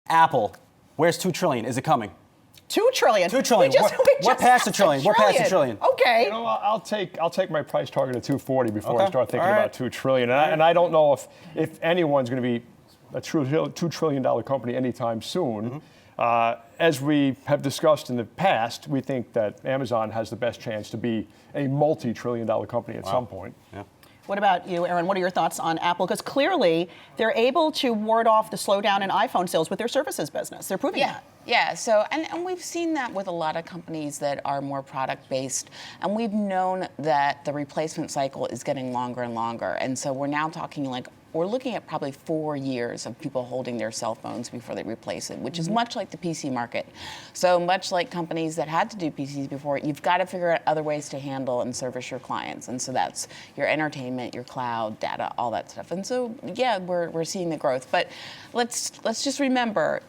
Apple, where's $2 trillion? Is it coming? $2 trillion. $2 trillion. We're past $1 trillion. We're past $1 trillion. Okay. You know, I'll take my price target at 240 before I start thinking All right. about $2 trillion. And I don't know if anyone's going to be a true $2 trillion company anytime soon. As we have discussed in the past, we think that Amazon has the best chance to be a multi-trillion-dollar company at some point. Yeah. What about you, Erin? What are your thoughts on Apple? Because clearly they're able to ward off the slowdown in iPhone sales with their services business. They're proving that. Yeah, so, and we've seen that with a lot of companies that are more product-based, and we've known that the replacement cycle is getting longer and longer, and so we're now talking like, we're looking at probably 4 years of people holding their cell phones before they replace it, which is much like the PC market. So much like companies that had to do PCs before, you've got to figure out other ways to handle and service your clients, and so that's your entertainment, your cloud, data, all that stuff. And so, yeah, we're seeing the growth, but let's just remember,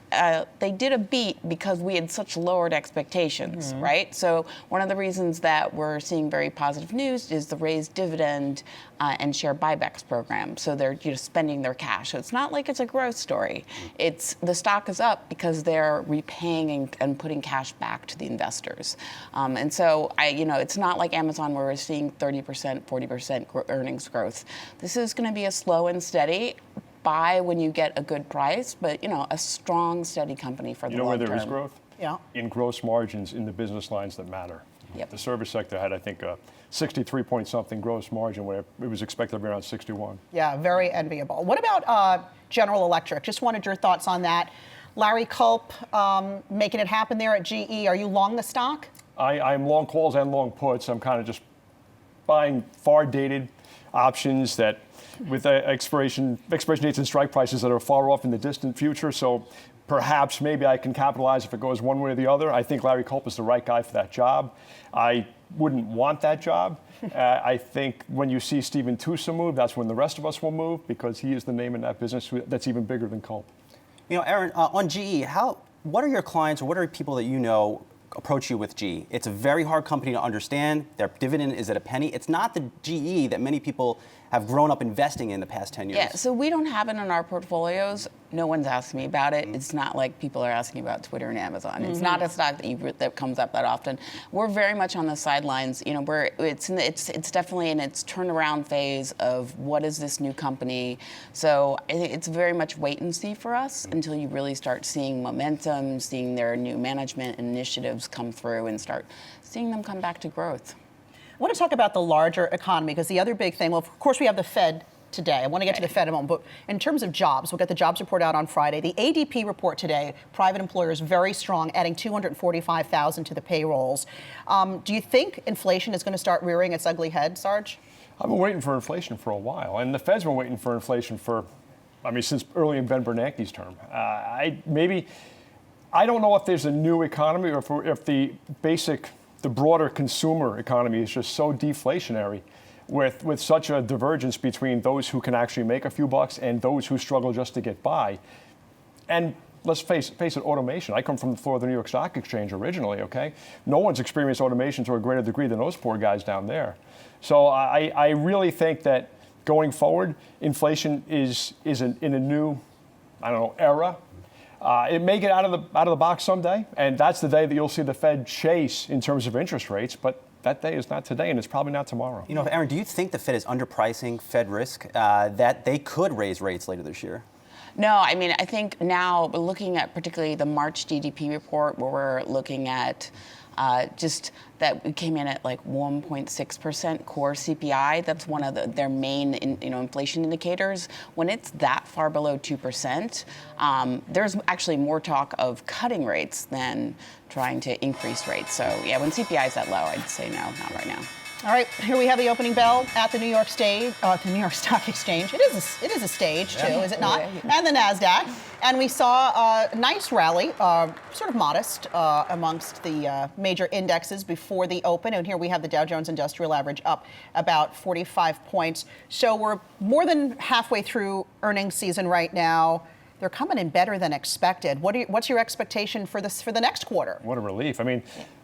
they did a beat because we had such lowered expectations, right? So one of the reasons that we're seeing very positive news is the raised dividend and share buybacks program. So they're spending their cash. So it's not like it's a growth story. It's the stock is up because they're repaying and putting cash back to the investors. And so it's not like Amazon where we're seeing 30%, 40% earnings growth. This is going to be a slow and steady. Buy when you get a good price, but a strong, steady company for the long term. You know where there is growth? Yeah. In gross margins in the business lines that matter. Yep. The service sector had, I think, a 63-point-something gross margin where it was expected to be around 61. Yeah, very enviable. What about General Electric? Just wanted your thoughts on that. Larry Culp making it happen there at GE. Are you long the stock? I'm long calls and long puts. I'm kind of just buying far-dated options that with expiration dates and strike prices that are far off in the distant future. So perhaps maybe I can capitalize if it goes one way or the other. I think Larry Culp is the right guy for that job. I wouldn't want that job. I think when you see Stephen Tusa move, that's when the rest of us will move because he is the name in that business that's even bigger than Culp. You know, Erin, on GE, what are your clients or what are people that you know approach you with GE? It's a very hard company to understand. Their dividend is at a penny. It's not the GE that many people have grown up investing in the past 10 years. Yeah, so we don't have it in our portfolios. No one's asking me about it. It's not like people are asking about Twitter and Amazon. It's not a stock that comes up that often. We're very much on the sidelines. It's definitely in its turnaround phase of what is this new company. So I think it's very much wait and see for us until you really start seeing momentum, seeing their new management initiatives come through and start seeing them come back to growth. I want to talk about the larger economy because the other big thing, well, of course, we have the Fed today. I want to get to the Fed in a moment, but in terms of jobs, we'll get the jobs report out on Friday. The ADP report today, private employers very strong, adding 245,000 to the payrolls. Do you think inflation is going to start rearing its ugly head, Sarge? I've been waiting for inflation for a while, and the Fed's been waiting for inflation since early in Ben Bernanke's term. I don't know if there's a new economy or if the broader consumer economy is just so deflationary with such a divergence between those who can actually make a few bucks and those who struggle just to get by. And let's face it, automation. I come from the floor of the New York Stock Exchange originally, okay? No one's experienced automation to a greater degree than those poor guys down there. So I really think that going forward, inflation is in a new, era. It may get out of the box someday, and that's the day that you'll see the Fed chase in terms of interest rates, but that day is not today, and it's probably not tomorrow. You know, Erin, do you think the Fed is underpricing Fed risk, that they could raise rates later this year? No, I think now looking at particularly the March GDP report where we're looking at just that we came in at like 1.6% core CPI. That's one of their main inflation indicators. When it's that far below 2%, there's actually more talk of cutting rates than trying to increase rates. So yeah, when CPI is that low, I'd say no, not right now. All right, here we have the opening bell at the New York Stock Exchange. It is a stage too, is it not? And the Nasdaq. And we saw a nice rally, sort of modest, amongst the major indexes before the open. And here we have the Dow Jones Industrial Average up about 45 points. So we're more than halfway through earnings season right now. They're coming in better than expected. What's your expectation for the next quarter? What a relief.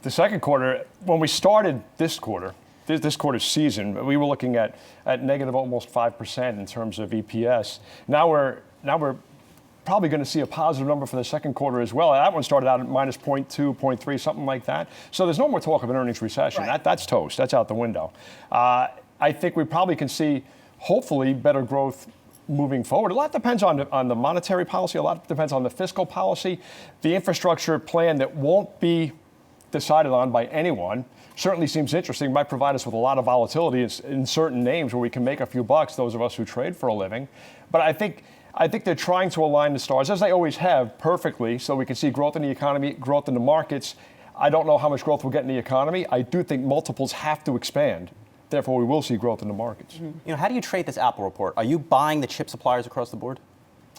The second quarter, when we started this quarter's season, we were looking at negative almost 5% in terms of EPS. Now we're probably going to see a positive number for the second quarter as well. That one started out at minus 0.2, 0.3, something like that. So there's no more talk of an earnings recession. Right. That's toast. That's out the window. I think we probably can see, hopefully, better growth moving forward. A lot depends on the monetary policy. A lot depends on the fiscal policy. The infrastructure plan that won't be decided on by anyone certainly seems interesting. Might provide us with a lot of volatility in certain names where we can make a few bucks, those of us who trade for a living. But I think they're trying to align the stars, as they always have, perfectly, so we can see growth in the economy, growth in the markets. I don't know how much growth we'll get in the economy. I do think multiples have to expand. Therefore, we will see growth in the markets. You know, how do you trade this Apple report? Are you buying the chip suppliers across the board?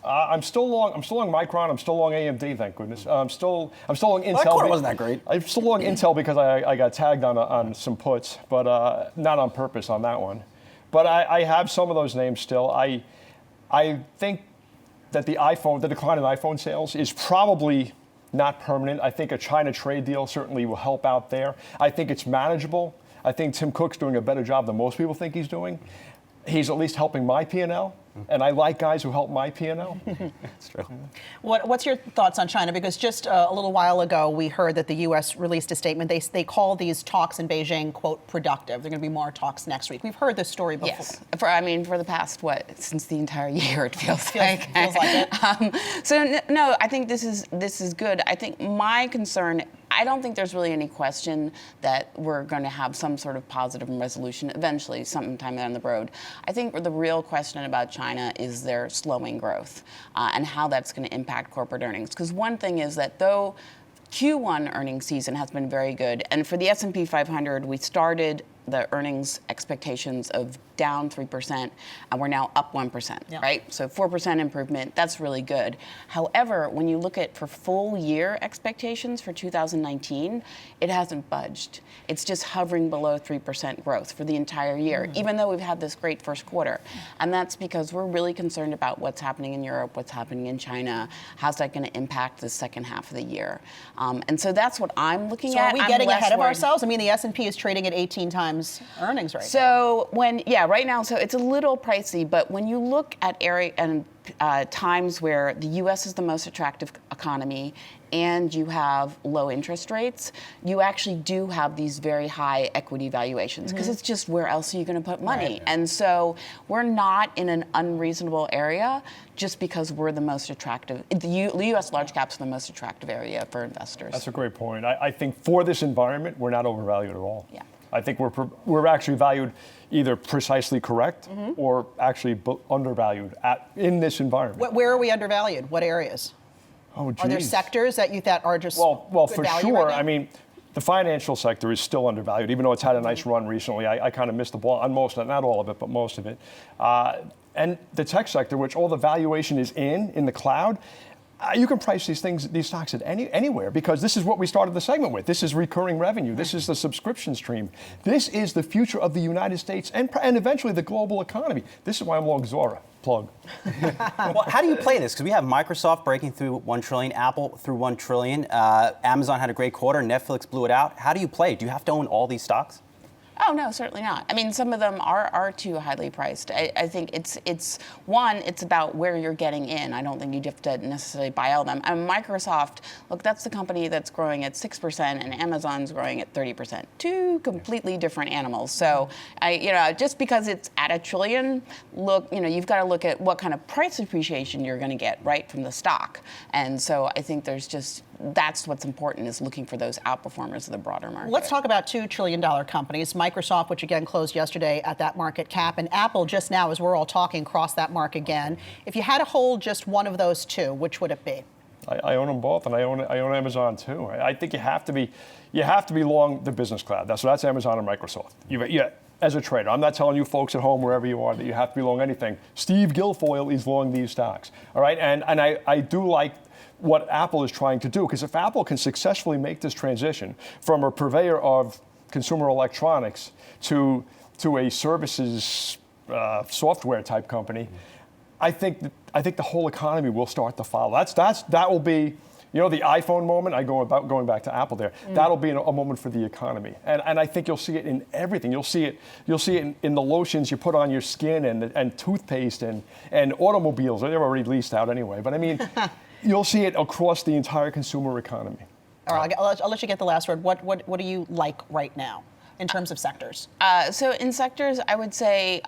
I'm still long Micron. I'm still long AMD. Thank goodness. I'm still long Intel. That quarter wasn't that great. I'm still long Intel because I got tagged on some puts, but not on purpose on that one. But I have some of those names still. I think that the decline in iPhone sales is probably not permanent. I think a China trade deal certainly will help out there. I think it's manageable. I think Tim Cook's doing a better job than most people think he's doing. He's at least helping my P&L, and I like guys who help my P&L. That's true. What's your thoughts on China? Because just a little while ago, we heard that the U.S. released a statement. They call these talks in Beijing, quote, productive. There are going to be more talks next week. We've heard this story before. Yes. For the past, since the entire year, it feels like. Feels like it. No, I think this is good. I think my concern, I don't think there's really any question that we're going to have some sort of positive resolution eventually, sometime down the road. I think the real question about China is their slowing growth and how that's going to impact corporate earnings. Because one thing is that though Q1 earnings season has been very good, and for the S&P 500, we started the earnings expectations of down 3%, and we're now up 1%, right? So 4% improvement, that's really good. However, when you look at for full year expectations for 2019, it hasn't budged. It's just hovering below 3% growth for the entire year, even though we've had this great first quarter. And that's because we're really concerned about what's happening in Europe, what's happening in China, how's that going to impact the second half of the year. And so that's what I'm looking at. So are we getting ahead of ourselves? I mean, the S&P is trading at 18 times earnings right now. So right now, so it's a little pricey, but when you look at times where the U.S. is the most attractive economy and you have low interest rates, you actually do have these very high equity valuations because it's just where else are you going to put money? Right. And so we're not in an unreasonable area just because we're the most attractive. The U.S. large caps are the most attractive area for investors. That's a great point. I think for this environment, we're not overvalued at all. Yeah. I think we're actually valued either precisely correct or actually undervalued in this environment. Where are we undervalued? What areas? Oh, geez. Are there sectors that are just well good for value sure. right now? I mean, the financial sector is still undervalued, even though it's had a nice run recently. I kind of missed the ball on most of it, not all of it, but most of it. And the tech sector, which all the valuation is in the cloud. You can price these stocks at anywhere because this is what we started the segment with. This is recurring revenue. This is the subscription stream. This is the future of the United States and eventually the global economy. This is why I'm long Zora. Plug. Well, how do you play this? Because we have Microsoft breaking through 1 trillion, Apple through 1 trillion, Amazon had a great quarter, Netflix blew it out. How do you play? Do you have to own all these stocks? Oh, no, certainly not. I mean, some of them are too highly priced. I think it's about where you're getting in. I don't think you have to necessarily buy all of them. And Microsoft, look, that's the company that's growing at 6% and Amazon's growing at 30%. Two completely different animals. So, just because it's at $1 trillion, you've got to look at what kind of price appreciation you're going to get, right, from the stock. And so I think that's what's important is looking for those outperformers of the broader market. Let's talk about $2 trillion companies. Microsoft, which again closed yesterday at that market cap, and Apple just now, as we're all talking, crossed that mark again. If you had to hold just one of those two, which would it be? I own them both, and I own Amazon too. I think you have to be long the business cloud. That's Amazon and Microsoft. As a trader, I'm not telling you folks at home, wherever you are, that you have to be long anything. Steve Guilfoyle is long these stocks. All right, and I do like what Apple is trying to do, because if Apple can successfully make this transition from a purveyor of consumer electronics to a services software type company, I think the whole economy will start to follow. That will be the iPhone moment, going back to Apple there, that'll be a moment for the economy. And I think you'll see it in everything. You'll see it in the lotions you put on your skin and toothpaste and automobiles. They're already leased out anyway. But I mean, you'll see it across the entire consumer economy. All right, I'll let you get the last word. What do you like right now in terms of sectors? So in sectors, I would say,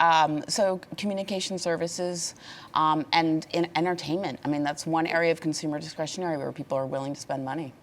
so communication services and in entertainment. I mean, that's one area of consumer discretionary where people are willing to spend money.